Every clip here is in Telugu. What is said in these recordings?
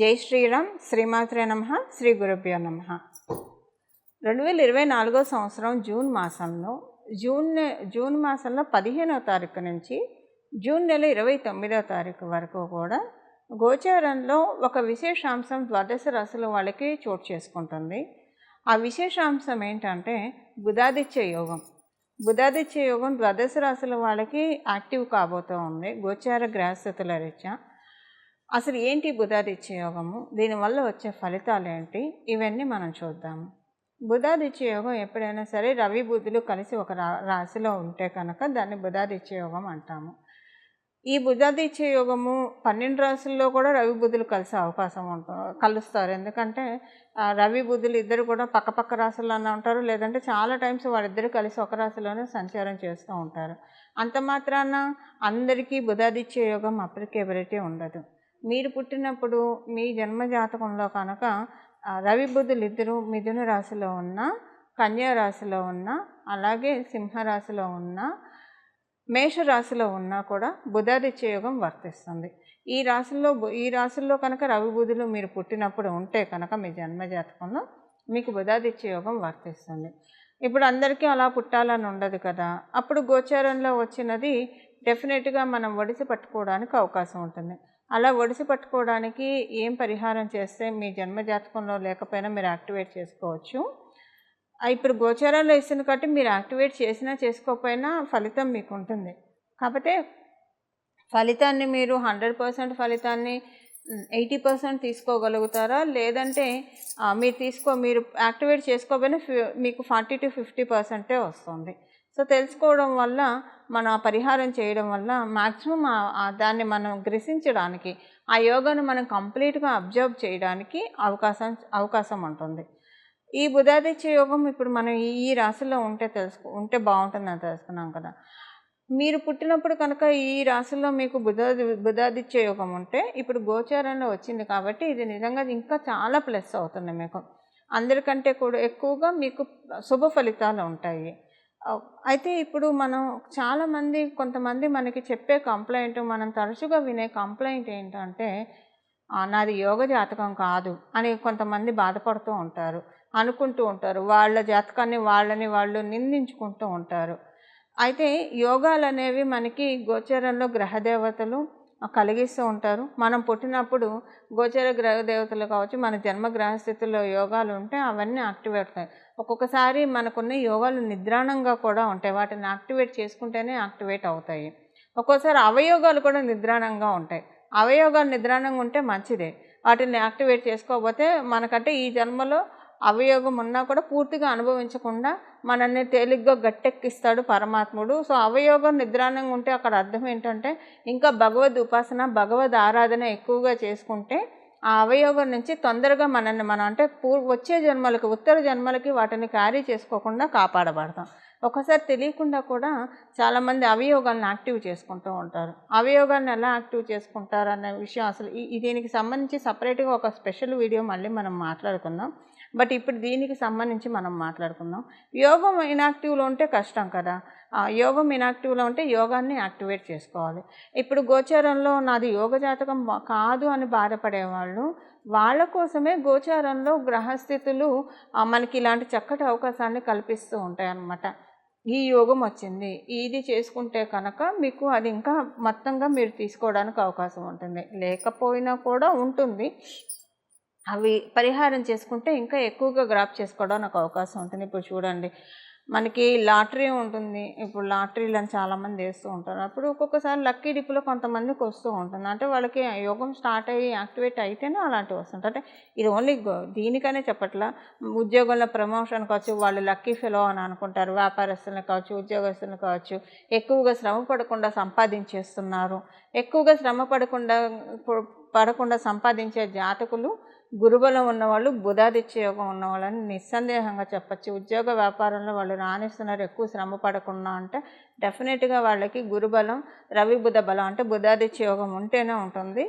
జై శ్రీరామ్. శ్రీమాత్రే నమః. శ్రీ గురుభ్యో నమః. 2024 సంవత్సరం జూన్ మాసంలో 15వ తారీఖు నుంచి జూన్ నెల 29వ తారీఖు వరకు కూడా గోచారంలో ఒక విశేషాంశం ద్వాదశ రాశుల వాళ్ళకి చోటు చేసుకుంటుంది. ఆ విశేషాంశం ఏంటంటే బుధాదిత్య యోగం. బుధాదిత్య యోగం ద్వాదశ రాశుల వాళ్ళకి యాక్టివ్ కాబోతూ ఉంది గోచార గ్రహస్థితుల రీత్యా. అసలు ఏంటి బుధాదిత్య యోగము, దీనివల్ల వచ్చే ఫలితాలు ఏంటి, ఇవన్నీ మనం చూద్దాము. బుధాదిత్య యోగం ఎప్పుడైనా సరే రవి బుధులు కలిసి ఒక రాశిలో ఉంటే కనుక దాన్ని బుధాదిత్య యోగం అంటాము. ఈ బుధాదిత్య యోగము 12 రాశుల్లో కూడా రవి బుధులు కలిసే అవకాశం కలుస్తారు. ఎందుకంటే రవి బుధులు ఇద్దరు కూడా పక్కపక్క రాశుల్లోనే ఉంటారు, లేదంటే చాలా టైమ్స్ వాళ్ళిద్దరు కలిసి ఒక రాశిలోనే సంచారం చేస్తూ ఉంటారు. అంత మాత్రాన అందరికీ బుధాదిత్య యోగం అప్లికేబిలిటీ ఉండదు. మీరు పుట్టినప్పుడు మీ జన్మజాతకంలో కనుక రవి బుధులు ఇద్దరు మిథున రాశిలో ఉన్న, కన్యా రాశిలో ఉన్న, అలాగే సింహరాశిలో ఉన్న, మేషరాశిలో ఉన్నా కూడా బుధాదిత్య యోగం వర్తిస్తుంది. ఈ రాశుల్లో కనుక రవి బుధులు మీరు పుట్టినప్పుడు ఉంటే కనుక మీ జన్మజాతకంలో మీకు బుధాదిత్య యోగం వర్తిస్తుంది. ఇప్పుడు అందరికీ అలా పుట్టాలని ఉండదు కదా. అప్పుడు గోచారంలో వచ్చినది డెఫినెట్గా మనం ఒడిసి పట్టుకోవడానికి అవకాశం ఉంటుంది. అలా ఒడిసి పట్టుకోవడానికి ఏం పరిహారం చేస్తే మీ జన్మజాతకంలో లేకపోయినా మీరు యాక్టివేట్ చేసుకోవచ్చు. ఇప్పుడు గోచారంలో ఇస్తుంది కాబట్టి మీరు యాక్టివేట్ చేసినా చేసుకోకపోయినా ఫలితం మీకు ఉంటుంది. కాకపోతే ఫలితాన్ని మీరు 100% ఫలితాన్ని 80% తీసుకోగలుగుతారా, లేదంటే మీరు యాక్టివేట్ చేసుకోకపోయినా మీకు 40 to 50% వస్తుంది. సో తెలుసుకోవడం వల్ల మనం ఆ పరిహారం చేయడం వల్ల మ్యాక్సిమం దాన్ని మనం గ్రహించడానికి, ఆ యోగాను మనం కంప్లీట్గా అబ్జర్వ్ చేయడానికి అవకాశం ఉంటుంది. ఈ బుధాదిత్య యోగం ఇప్పుడు మనం ఈ రాశిలో ఉంటే బాగుంటుందని తెలుసుకున్నాం కదా. మీరు పుట్టినప్పుడు కనుక ఈ రాశిలో మీకు బుధాదిత్య యోగం ఉంటే ఇప్పుడు గోచారంలో వచ్చింది కాబట్టి ఇది నిజంగా ఇంకా చాలా ప్లస్ అవుతుంది. మీకు అందరికంటే కూడా ఎక్కువగా మీకు శుభ ఫలితాలు ఉంటాయి. అయితే ఇప్పుడు మనం కొంతమంది మనకి చెప్పే కంప్లైంట్, మనం తరచుగా వినే కంప్లైంట్ ఏంటంటే నాది యోగ జాతకం కాదు అని కొంతమంది బాధపడుతూ ఉంటారు, అనుకుంటూ ఉంటారు. వాళ్ళ జాతకాన్ని వాళ్ళు నిందించుకుంటూ ఉంటారు. అయితే యోగాలు అనేవి మనకి గోచరంలో గ్రహదేవతలు కలిగిస్తూ ఉంటారు. మనం పుట్టినప్పుడు గోచర గ్రహదేవతలు కావచ్చు, మన జన్మ గ్రహస్థితిలో యోగాలు ఉంటే అవన్నీ యాక్టివేట్ అవుతాయి. ఒక్కొక్కసారి మనకున్న యోగాలు నిద్రాణంగా కూడా ఉంటాయి, వాటిని యాక్టివేట్ చేసుకుంటేనే యాక్టివేట్ అవుతాయి. ఒక్కోసారి అవయోగాలు కూడా నిద్రాణంగా ఉంటాయి. అవయోగాలు నిద్రాణంగా ఉంటే మంచిదే, వాటిని యాక్టివేట్ చేసుకోకపోతే మనకంటే ఈ జన్మలో అవయోగం ఉన్నా కూడా పూర్తిగా అనుభవించకుండా మనల్ని తేలిగ్గా గట్టెక్కిస్తాడు పరమాత్ముడు. సో అవయోగం నిద్రాణంగా ఉంటే అక్కడ అర్థం ఏంటంటే ఇంకా భగవద్ ఉపాసన, భగవద్ ఆరాధన ఎక్కువగా చేసుకుంటే ఆ అవయోగం నుంచి తొందరగా మనం అంటే వచ్చే జన్మలకి, ఉత్తర జన్మలకి వాటిని క్యారీ చేసుకోకుండా కాపాడబడతాం. ఒకసారి తెలియకుండా కూడా చాలామంది అవయోగాలను యాక్టివ్ చేసుకుంటూ ఉంటారు. అవయోగాలను ఎలా యాక్టివ్ చేసుకుంటారు అనే విషయం అసలు దీనికి సంబంధించి సపరేట్గా ఒక స్పెషల్ వీడియో మళ్ళీ మనం మాట్లాడుకుందాం. బట్ ఇప్పుడు దీనికి సంబంధించి మనం మాట్లాడుకుందాం. యోగం ఇనాక్టివ్లో ఉంటే కష్టం కదా. యోగం ఇనాక్టివ్లో ఉంటే యోగాన్ని యాక్టివేట్ చేసుకోవాలి. ఇప్పుడు గోచారంలో నాది యోగ జాతకం కాదు అని బాధపడేవాళ్ళు, వాళ్ళ కోసమే గోచారంలో గ్రహస్థితులు మనకి ఇలాంటి చక్కటి అవకాశాన్ని కల్పిస్తూ ఉంటాయి అన్నమాట. ఈ యోగం వచ్చింది, ఇది చేసుకుంటే కనుక మీకు అది ఇంకా మొత్తంగా మీరు తీసుకోవడానికి అవకాశం ఉంటుంది. లేకపోయినా కూడా ఉంటుంది, అవి పరిహారం చేసుకుంటే ఇంకా ఎక్కువగా గ్రాప్ చేసుకోవడానికి అవకాశం ఉంటుంది. ఇప్పుడు చూడండి, మనకి లాటరీ ఉంటుంది. ఇప్పుడు లాటరీలను చాలామంది వేస్తూ ఉంటారు. అప్పుడు ఒక్కొక్కసారి లక్కీ డిప్లో కొంతమందికి వస్తూ ఉంటుంది. అంటే వాళ్ళకి యోగం స్టార్ట్ అయ్యి యాక్టివేట్ అయితేనే అలాంటివి వస్తుంటాయి. అంటే ఇది ఓన్లీ దీనికనే చెప్పట్లా, ఉద్యోగంలో ప్రమోషన్ కావచ్చు, వాళ్ళు లక్కీ ఫెలో అని అనుకుంటారు. వ్యాపారస్తులను కావచ్చు, ఉద్యోగస్తులను కావచ్చు, ఎక్కువగా శ్రమ పడకుండా సంపాదించేస్తున్నారు. ఎక్కువగా శ్రమ పడకుండా సంపాదించే జాతకులు గురుబలం ఉన్నవాళ్ళు, బుధాదిత్య యోగం ఉన్నవాళ్ళని నిస్సందేహంగా చెప్పచ్చు. ఉద్యోగ వ్యాపారంలో వాళ్ళు రాణిస్తున్నారు, ఎక్కువ శ్రమ పడకుండా అంటే డెఫినెట్గా వాళ్ళకి గురుబలం, రవి బుధ బలం అంటే బుధాదిత్య యోగం ఉంటేనే ఉంటుంది.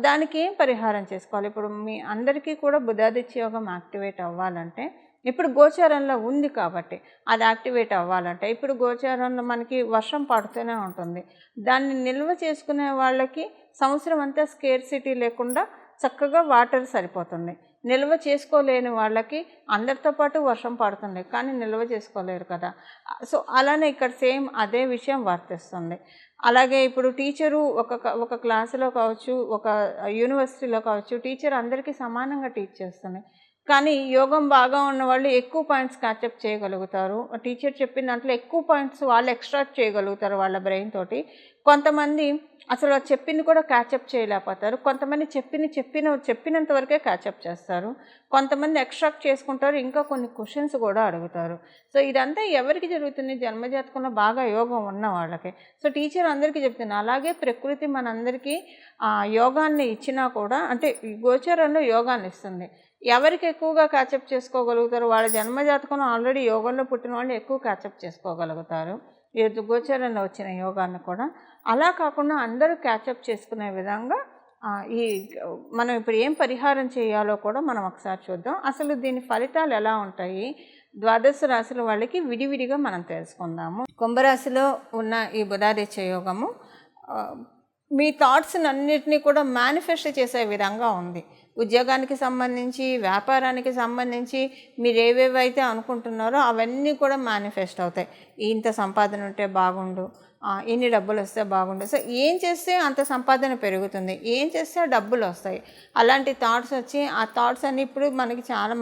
దానికి ఏం పరిహారం చేసుకోవాలి? ఇప్పుడు మీ అందరికీ కూడా బుధాదిత్య యోగం యాక్టివేట్ అవ్వాలంటే ఇప్పుడు గోచారంలో ఉంది కాబట్టి అది యాక్టివేట్ అవ్వాలంటే ఇప్పుడు గోచారంలో మనకి వర్షం పడుతూనే ఉంటుంది. దాన్ని నిల్వ చేసుకునే వాళ్ళకి సంవత్సరం అంతా స్కేర్సిటీ లేకుండా చక్కగా వాటర్ సరిపోతుంది. నిల్వ చేసుకోలేని వాళ్ళకి అందరితో పాటు వర్షం పడుతుంది, కానీ నిల్వ చేసుకోలేరు కదా. సో అలానే ఇక్కడ సేమ్ అదే విషయం వర్తిస్తుంది. అలాగే ఇప్పుడు టీచరు ఒక క్లాసులో కావచ్చు, ఒక యూనివర్సిటీలో కావచ్చు, టీచర్ అందరికీ సమానంగా టీచ్ చేస్తుంది. కానీ యోగం బాగా ఉన్నవాళ్ళు ఎక్కువ పాయింట్స్ క్యాచప్ చేయగలుగుతారు. టీచర్ చెప్పిన దాంట్లో ఎక్కువ పాయింట్స్ వాళ్ళు ఎక్స్ట్రాక్ట్ చేయగలుగుతారు వాళ్ళ బ్రెయిన్ తోటి. కొంతమంది అసలు చెప్పింది కూడా క్యాచప్ చేయలేకపోతారు. కొంతమంది చెప్పినంత వరకే క్యాచప్ చేస్తారు. కొంతమంది ఎక్స్ట్రాక్ట్ చేసుకుంటారు, ఇంకా కొన్ని క్వశ్చన్స్ కూడా అడుగుతారు. సో ఇదంతా ఎవరికి జరుగుతుంది? జన్మజాతకంలో బాగా యోగం ఉన్న వాళ్ళకి. సో టీచర్ అందరికీ చెప్తుంది. అలాగే ప్రకృతి మనందరికీ యోగాన్ని ఇచ్చినా కూడా, అంటే గోచరంలో యోగాన్ని ఇస్తుంది. ఎవరికి ఎక్కువగా క్యాచప్ చేసుకోగలుగుతారు? వాళ్ళ జన్మజాతకంలో ఆల్రెడీ యోగంలో పుట్టిన వాళ్ళు ఎక్కువ క్యాచప్ చేసుకోగలుగుతారు ఈ గోచరంలో వచ్చిన యోగాన్ని కూడా. అలా కాకుండా అందరూ క్యాచప్ చేసుకునే విధంగా ఈ మనం ఇప్పుడు ఏం పరిహారం చేయాలో కూడా మనం ఒకసారి చూద్దాం. అసలు దీని ఫలితాలు ఎలా ఉంటాయి, ద్వాదశ రాశుల వాళ్ళకి విడివిడిగా మనం తెలుసుకుందాము. కుంభరాశిలో ఉన్న ఈ బుధాదిత్య యోగము మీ థాట్స్ని అన్నిటినీ కూడా మేనిఫెస్ట్ చేసే విధంగా ఉంది. ఉద్యోగానికి సంబంధించి, వ్యాపారానికి సంబంధించి మీరు ఏవేవైతే అనుకుంటున్నారో అవన్నీ కూడా మేనిఫెస్ట్ అవుతాయి. ఇంత సంపాదన ఉంటే బాగుండు, ఇన్ని డబ్బులు వస్తే బాగుండు. సో ఏం చేస్తే అంత సంపాదన పెరుగుతుంది, ఏం చేస్తే డబ్బులు వస్తాయి, అలాంటి థాట్స్ వచ్చి ఆ థాట్స్ అన్నీ ఇప్పుడు మనకి చాలా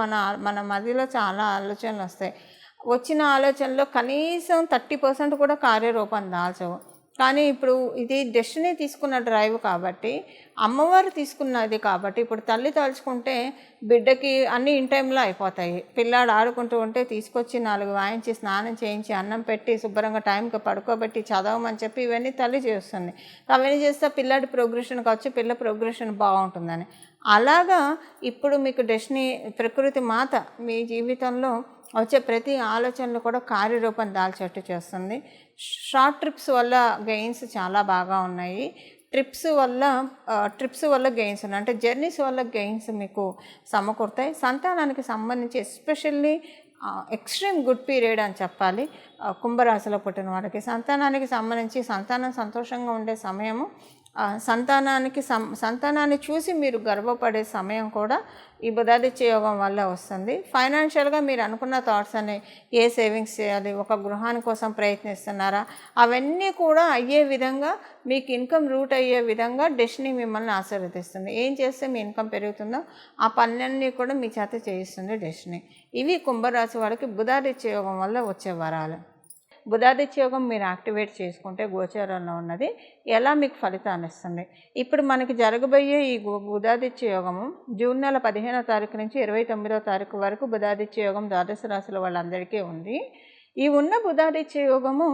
మన మధ్యలో చాలా ఆలోచనలు వస్తాయి. వచ్చిన ఆలోచనలో కనీసం 30% కూడా కార్యరూపం దాల్చవు. కానీ ఇప్పుడు ఇది డెస్టినీ తీసుకున్న డ్రైవ్ కాబట్టి, అమ్మవారు తీసుకున్నది కాబట్టి, ఇప్పుడు తల్లి తలుచుకుంటే బిడ్డకి అన్నీ ఇన్ టైంలో అయిపోతాయి. పిల్లాడు ఆడుకుంటూ ఉంటే తీసుకొచ్చి 4 వాయించి, స్నానం చేయించి, అన్నం పెట్టి, శుభ్రంగా టైంకి పడుకోబెట్టి, చదవమని చెప్పి ఇవన్నీ తల్లి చేస్తుంది. అవన్నీ చేస్తే పిల్లాడి ప్రోగ్రెషన్ కావచ్చు, పిల్ల ప్రోగ్రెషన్ బాగుంటుందని. అలాగా ఇప్పుడు మీకు డెస్టినీ, ప్రకృతి మాత మీ జీవితంలో వచ్చే ప్రతి ఆలోచనలు కూడా కార్యరూపం దాల్చేట్టు చేస్తుంది. షార్ట్ ట్రిప్స్ వల్ల గెయిన్స్ చాలా బాగా ఉన్నాయి. ట్రిప్స్ వల్ల గెయిన్స్ ఉన్నాయి, అంటే జర్నీస్ వల్ల గెయిన్స్ మీకు సమకూరుతాయి. సంతానానికి సంబంధించి ఎస్పెషల్లీ ఎక్స్ట్రీమ్ గుడ్ పీరియడ్ అని చెప్పాలి. కుంభరాశిలో పుట్టిన వాళ్ళకి సంతానానికి సంబంధించి సంతానం సంతోషంగా ఉండే సమయము, సంతానాన్ని చూసి మీరు గర్వపడే సమయం కూడా ఈ బుధాదిత్య యోగం వల్ల వస్తుంది. ఫైనాన్షియల్గా మీరు అనుకున్న థాట్స్ అనే ఏ సేవింగ్స్ చేయాలి, ఒక గృహాని కోసం ప్రయత్నిస్తున్నారా, అవన్నీ కూడా అయ్యే విధంగా, మీకు ఇన్కమ్ రూట్ అయ్యే విధంగా డెస్టినీ మిమ్మల్ని ఆశీర్వదిస్తుంది. ఏం చేస్తే మీ ఇన్కమ్ పెరుగుతుందో ఆ పనులన్నీ కూడా మీ చేత చేయిస్తుంది డెస్టినీ. ఇవి కుంభరాశి వాళ్ళకి బుధాదిత్య యోగం వల్ల వచ్చే వరాలు. బుధాదిత్య యోగం మీరు యాక్టివేట్ చేసుకుంటే గోచారంలో ఉన్నది ఎలా మీకు ఫలితాన్ని ఇస్తుంది. ఇప్పుడు మనకి జరగబోయే ఈ బుధాదిత్య యోగము జూన్ నెల 15వ తారీఖు నుంచి 29వ తారీఖు వరకు బుధాదిత్య యోగం ద్వాదశ రాశుల వాళ్ళందరికీ ఉంది. ఈ ఉన్న బుధాదిత్య యోగము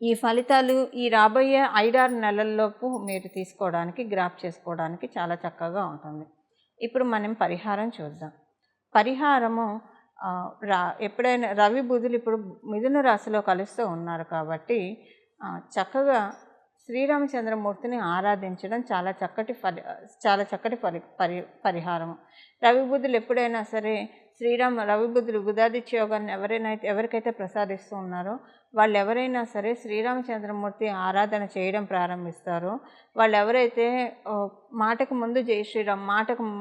ఈ ఫలితాలు ఈ రాబోయే 5-6 నెలల్లోపు మీరు తీసుకోవడానికి, గ్రాప్ చేసుకోవడానికి చాలా చక్కగా ఉంటుంది. ఇప్పుడు మనం పరిహారం చూద్దాం. పరిహారము ఎప్పుడైనా రవి బుధులు ఇప్పుడు మిథున రాశిలో కలుస్తూ ఉన్నారు కాబట్టి చక్కగా శ్రీరామచంద్రమూర్తిని ఆరాధించడం చాలా చక్కటి పరిహారము. రవి బుధులు ఎప్పుడైనా సరే రవి బుధులు బుధాదిత్య యోగాన్ని ఎవరికైతే ప్రసాదిస్తూ ఉన్నారో వాళ్ళు ఎవరైనా సరే శ్రీరామచంద్రమూర్తి ఆరాధన చేయడం ప్రారంభిస్తారో, వాళ్ళు ఎవరైతే మాటకు ముందు జై శ్రీరామ్,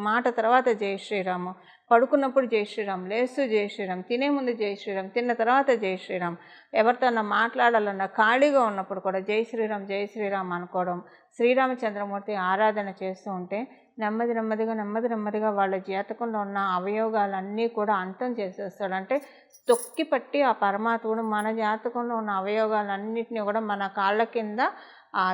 మాట తర్వాత జై శ్రీరాము, పడుకున్నప్పుడు జై శ్రీరామ్, లేస్తూ జై శ్రీరామ్, తినే ముందు జై శ్రీరామ్, తిన్న తర్వాత జై శ్రీరామ్, ఎవరితో మాట్లాడాలన్నా ఖాళీగా ఉన్నప్పుడు కూడా జై శ్రీరామ్ అనుకోవడం, శ్రీరామచంద్రమూర్తి ఆరాధన చేస్తూ ఉంటే నెమ్మదిగా వాళ్ళ జాతకంలో ఉన్న అవయోగాలన్నీ కూడా అంతం చేసేస్తాడు. అంటే తొక్కి పట్టి ఆ పరమాత్ముడు మన జాతకంలో ఉన్న అవయోగాలన్నింటినీ కూడా మన కాళ్ళ కింద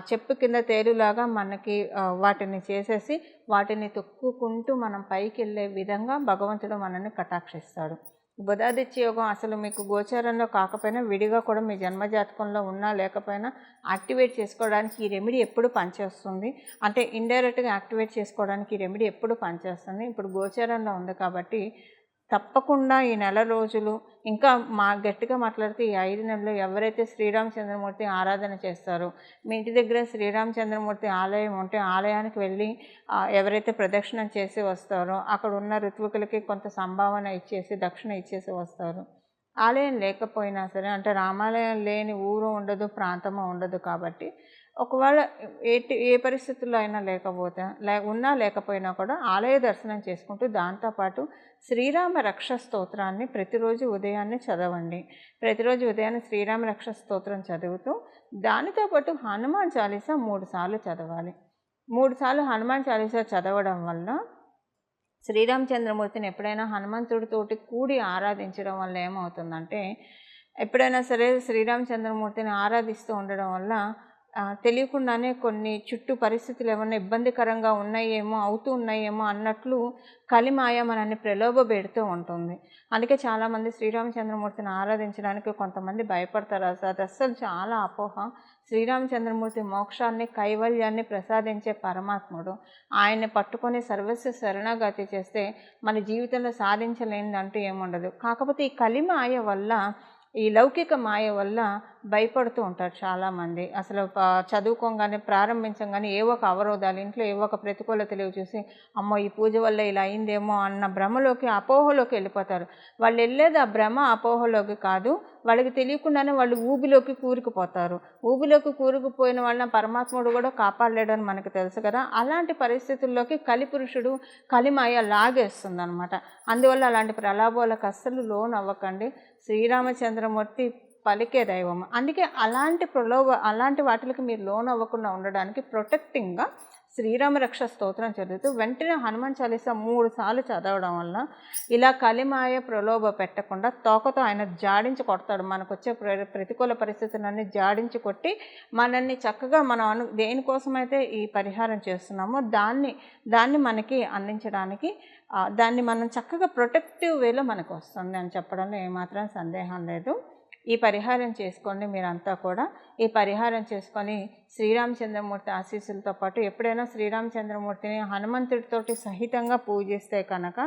చెప్పు కింద తేలులాగా మనకి వాటిని చేసేసి వాటిని తొక్కుకుంటూ మనం పైకి వెళ్ళే విధంగా భగవంతుడు మనల్ని కటాక్షిస్తాడు. బుధాదిత్య యోగం అసలు మీకు గోచారంలో కాకపోయినా విడిగా కూడా మీ జన్మజాతకంలో ఉన్నా లేకపోయినా యాక్టివేట్ చేసుకోవడానికి ఈ రెమెడీ ఎప్పుడు పనిచేస్తుంది. అంటే ఇండైరెక్ట్గా యాక్టివేట్ చేసుకోవడానికి ఈ రెమెడీ ఎప్పుడు పనిచేస్తుంది. ఇప్పుడు గోచారంలో ఉంది కాబట్టి తప్పకుండా ఈ నెల రోజులు, ఇంకా గట్టిగా మాట్లాడితే ఈ 5 నెలలు ఎవరైతే శ్రీరామచంద్రమూర్తి ఆరాధన చేస్తారో, మీ ఇంటి దగ్గర శ్రీరామచంద్రమూర్తి ఆలయం ఉంటే ఆలయానికి వెళ్ళి ఎవరైతే ప్రదక్షిణం చేసి వస్తారో అక్కడ ఉన్న ఋత్వికులకి కొంత సంభావన ఇచ్చేసి దక్షిణ ఇచ్చేసి వస్తారు. ఆలయం లేకపోయినా సరే, అంటే రామాలయం లేని ఊరు ఉండదు, ప్రాంతము ఉండదు కాబట్టి ఒకవేళ ఏ పరిస్థితుల్లో అయినా లేకపోతే ఉన్నా లేకపోయినా కూడా ఆలయ దర్శనం చేసుకుంటూ దాంతోపాటు శ్రీరామ రక్ష స్తోత్రాన్ని ప్రతిరోజు ఉదయాన్నే చదవండి. ప్రతిరోజు ఉదయాన్నే శ్రీరామ రక్ష స్తోత్రం చదువుతూ దానితో పాటు హనుమాన్ చాలీసా 3 సార్లు చదవాలి. 3 సార్లు హనుమాన్ చాలీసా చదవడం వల్ల శ్రీరామచంద్రమూర్తిని ఎప్పుడైనా హనుమంతుడితోటి కూడి ఆరాధించడం వల్ల ఏమవుతుందంటే, ఎప్పుడైనా సరే శ్రీరామచంద్రమూర్తిని ఆరాధిస్తూ ఉండడం వల్ల తెలియకుండానే కొన్ని చుట్టూ పరిస్థితులు ఏమన్నా ఇబ్బందికరంగా అవుతూ ఉన్నాయేమో అన్నట్లు కలిమాయ మనల్ని ప్రలోభపెడుతూ ఉంటుంది. అందుకే చాలామంది శ్రీరామచంద్రమూర్తిని ఆరాధించడానికి కొంతమంది భయపడతారు. అది అస్సలు చాలా అపోహ. శ్రీరామచంద్రమూర్తి మోక్షాన్ని, కైవల్యాన్ని ప్రసాదించే పరమాత్ముడు. ఆయన్ని పట్టుకొని సర్వస్వ శరణాగతి చేస్తే మన జీవితంలో సాధించలేనిదంటూ ఏముండదు. కాకపోతే ఈ కలిమాయ వల్ల, ఈ లౌకిక మాయ వల్ల భయపడుతూ ఉంటారు చాలామంది. అసలు చదువుకోగానే ప్రారంభించగానే ఏవో ఒక అవరోధాలు, ఇంట్లో ఏవో ఒక ప్రతికూలతలు చూసి అమ్మో ఈ పూజ వల్ల ఇలా అయిందేమో అన్న భ్రమలోకి, అపోహలోకి వెళ్ళిపోతారు. వాళ్ళు వెళ్ళేది ఆ భ్రమ అపోహలోకి కాదు, వాళ్ళకి తెలియకుండానే వాళ్ళు ఊబిలోకి కూరుకుపోతారు. ఊబిలోకి కూరుకుపోయిన వాళ్ళని పరమాత్ముడు కూడా కాపాడలేడని మనకు తెలుసు కదా. అలాంటి పరిస్థితుల్లోకి కలిపురుషుడు, కలిమాయ లాగేస్తుంది అనమాట. అందువల్ల అలాంటి ప్రలాభాలకు అస్సలు లోన్ అవ్వకండి. శ్రీరామచంద్రమూర్తి పలికే దైవం. అందుకే అలాంటి వాటికి మీరు లోన్ అవ్వకుండా ఉండడానికి ప్రొటెక్టింగ్గా శ్రీరామ రక్ష స్తోత్రం చదువుతూ వెంటనే హనుమాన్ చాలీసా 3 సార్లు చదవడం వల్ల ఇలా కలిమాయ ప్రలోభ పెట్టకుండా తోకతో ఆయన జాడించి కొడతాడు. మనకు వచ్చే ప్రతికూల పరిస్థితులన్నీ జాడించి కొట్టి మనల్ని చక్కగా మనం దేనికోసమైతే ఈ పరిహారం చేస్తున్నామో దాన్ని మనకి అందించడానికి, దాన్ని మనం చక్కగా ప్రొటెక్టివ్ వేలో మనకు వస్తుంది అని చెప్పడంలో ఏమాత్రం సందేహం లేదు. ఈ పరిహారం చేసుకోండి మీరంతా కూడా. ఈ పరిహారం చేసుకొని శ్రీరామచంద్రమూర్తి ఆశీస్సులతో పాటు ఎప్పుడైనా శ్రీరామచంద్రమూర్తిని హనుమంతుడితోటి సహితంగా పూజిస్తే కనుక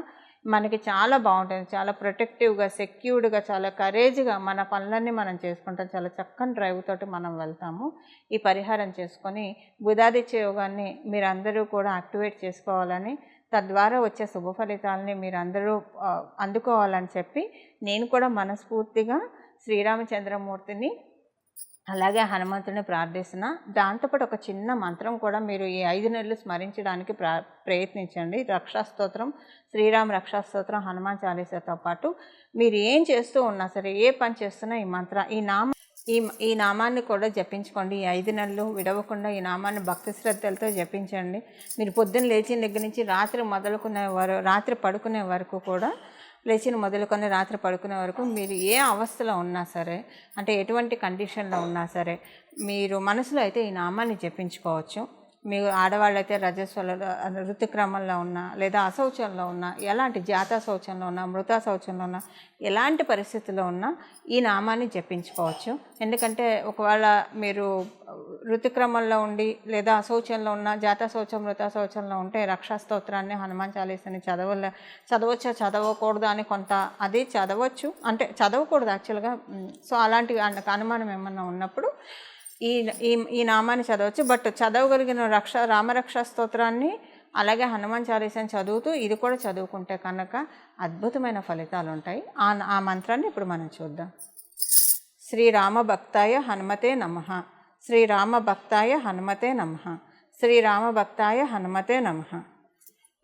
మనకి చాలా బాగుంటుంది. చాలా ప్రొటెక్టివ్గా, సెక్యూర్డ్గా, చాలా కరేజ్గా మన పనులన్నీ మనం చేసుకుంటాం. చాలా చక్కని డ్రైవ్ తోటి మనం వెళ్తాము. ఈ పరిహారం చేసుకొని బుధాదిత్య యోగాన్ని మీరందరూ కూడా యాక్టివేట్ చేసుకోవాలని, తద్వారా వచ్చే శుభ ఫలితాలని మీరందరూ అందుకోవాలని చెప్పి నేను కూడా మనస్ఫూర్తిగా శ్రీరామచంద్రమూర్తిని అలాగే హనుమంతుడిని ప్రార్థిస్తున్నా. దాంతోపాటు ఒక చిన్న మంత్రం కూడా మీరు ఈ 5 నెలలు స్మరించడానికి ప్రయత్నించండి. రక్షాస్తోత్రం, శ్రీరామ రక్షాస్తోత్రం, హనుమాన్ చాలీసాతో పాటు మీరు ఏం చేస్తూ ఉన్నా సరే, ఏ పని చేస్తున్నా ఈ నామాన్ని కూడా జపించుకోండి. ఈ 5 నెలలు విడవకుండా ఈ నామాన్ని భక్తి శ్రద్ధలతో జపించండి. మీరు పొద్దున్న లేచిన దగ్గర నుంచి రాత్రి పడుకునే వరకు కూడా, రాత్రి పడుకునే వరకు మీరు ఏ అవస్థలో ఉన్నా సరే, అంటే ఎటువంటి కండిషన్లో ఉన్నా సరే, మీరు మనసులో అయితే ఈ నామాన్ని జపించుకోవచ్చు. మీరు ఆడవాళ్ళైతే ఋతుక్రమంలో ఉన్నా, లేదా అశౌచంలో ఉన్నా, ఎలాంటి జాతా శౌచంలో ఉన్నా, మృతా శౌచంలో ఉన్నా, ఎలాంటి పరిస్థితుల్లో ఉన్నా ఈ నామాన్ని జపించుకోవచ్చు. ఎందుకంటే ఒకవేళ మీరు ఋతుక్రమంలో ఉండి లేదా అశౌచంలో ఉన్న, జాతా శౌచం, మృతా శౌచంలో ఉంటే రక్షాస్తోత్రాన్ని, హనుమాన్ చాలీసాని చదవచ్చా చదవకూడదు అని అది చదవచ్చు, అంటే చదవకూడదు యాక్చువల్గా. సో అలాంటి అనుమానం ఏమన్నా ఉన్నప్పుడు ఈ నామాన్ని చదవచ్చు. బట్ చదవగలిగిన రామరక్షా స్తోత్రాన్ని అలాగే హనుమాన్ చాలీసాని చదువుతూ ఇది కూడా చదువుకుంటే కనుక అద్భుతమైన ఫలితాలు ఉంటాయి. ఆ మంత్రాన్ని ఇప్పుడు మనం చూద్దాం. శ్రీరామ భక్తాయ హనుమతే నమః. శ్రీరామ భక్తాయ హనుమతే నమః. శ్రీరామ భక్తాయ హనుమతే నమః.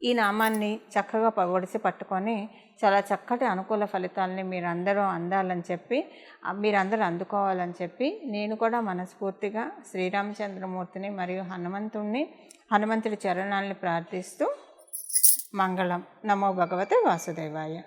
ఈ నామాన్ని చక్కగా పగొడిసి పట్టుకొని చాలా చక్కటి అనుకూల ఫలితాలని మీరందరూ మీరందరూ అందుకోవాలని చెప్పి నేను కూడా మనస్ఫూర్తిగా శ్రీరామచంద్రమూర్తిని మరియు హనుమంతుడి చరణాలని ప్రార్థిస్తూ మంగళం. నమో భగవతే వాసుదేవాయ.